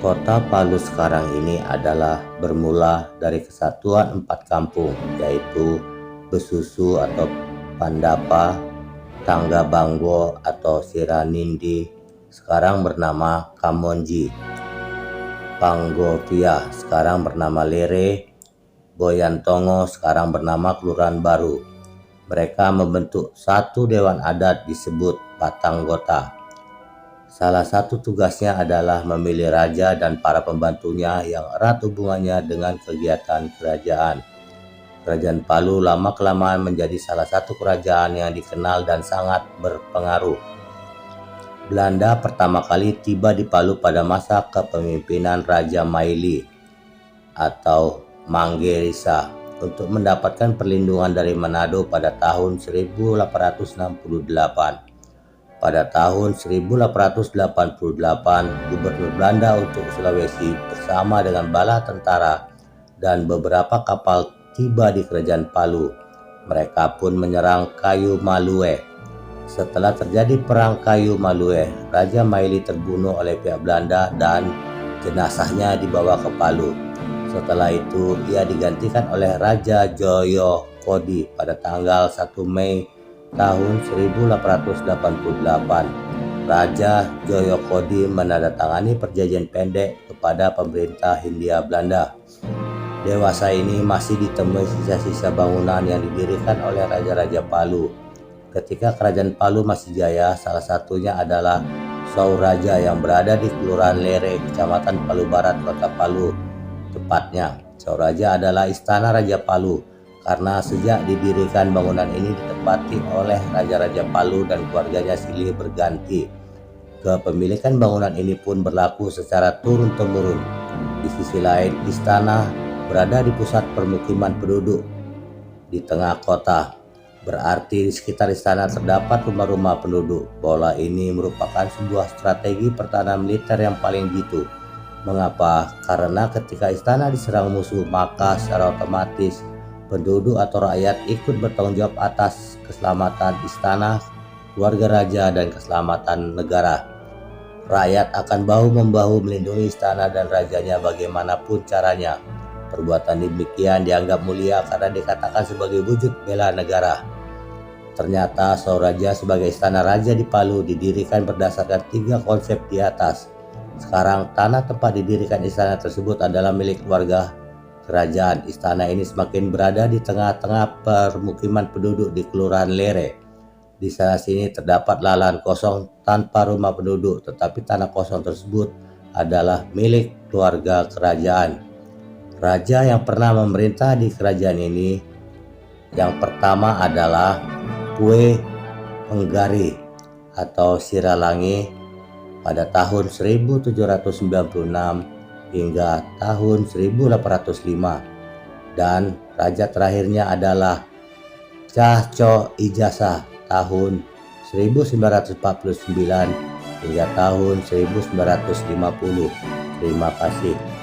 Kota Palu sekarang ini adalah bermula dari kesatuan 4 kampung, yaitu Besusu atau Pandapa, Tanggabanggo atau Siranindi, sekarang bernama Kamonji, Panggovia, sekarang bernama Lere, Boyantongo, sekarang bernama Kelurahan Baru. Mereka membentuk satu dewan adat disebut Batanggota. Salah satu tugasnya adalah memilih raja dan para pembantunya yang erat hubungannya dengan kegiatan kerajaan. Kerajaan Palu lama-kelamaan menjadi salah satu kerajaan yang dikenal dan sangat berpengaruh. Belanda pertama kali tiba di Palu pada masa kepemimpinan Raja Maili atau Manggerisa untuk mendapatkan perlindungan dari Manado pada tahun 1868. Pada tahun 1888, Gubernur Belanda untuk Sulawesi bersama dengan bala tentara dan beberapa kapal tiba di Kerajaan Palu. Mereka pun menyerang Kayu Malue. Setelah terjadi Perang Kayu Malue, Raja Maili terbunuh oleh pihak Belanda dan jenazahnya dibawa ke Palu. Setelah itu, ia digantikan oleh Raja Joyokodi pada tanggal 1 Mei tahun 1888. Raja Joyokodi menandatangani perjanjian pendek kepada pemerintah Hindia Belanda. Dewasa ini masih ditemui sisa-sisa bangunan yang didirikan oleh raja-raja Palu. Ketika Kerajaan Palu masih jaya, salah satunya adalah Sauraja yang berada di Kelurahan Lere, Kecamatan Palu Barat, Kota Palu. Tepatnya, Sauraja adalah istana Raja Palu, karena sejak didirikan bangunan ini ditempati oleh Raja-Raja Palu dan keluarganya silih berganti. Kepemilikan bangunan ini pun berlaku secara turun-temurun. Di sisi lain, istana berada di pusat permukiman penduduk di tengah kota. Berarti di sekitar istana terdapat rumah-rumah penduduk. Pola ini merupakan sebuah strategi pertahanan militer yang paling jitu. Mengapa? Karena ketika istana diserang musuh, maka secara otomatis penduduk atau rakyat ikut bertanggung jawab atas keselamatan istana, keluarga raja, dan keselamatan negara. Rakyat akan bahu-membahu melindungi istana dan rajanya bagaimanapun caranya. Perbuatan demikian dianggap mulia karena dikatakan sebagai wujud bela negara. Ternyata Sauraja sebagai istana raja di Palu didirikan berdasarkan 3 konsep di atas. Sekarang tanah tempat didirikan istana tersebut adalah milik keluarga kerajaan. Istana ini semakin berada di tengah-tengah permukiman penduduk di Kelurahan Lere. Di sana sini terdapat lahan kosong tanpa rumah penduduk, tetapi tanah kosong tersebut adalah milik keluarga kerajaan. Raja yang pernah memerintah di kerajaan ini yang pertama adalah Pue Penggari atau Siralangi pada tahun 1796 hingga tahun 1805, dan raja terakhirnya adalah Cahco Ijasa tahun 1949 hingga tahun 1950. Terima kasih.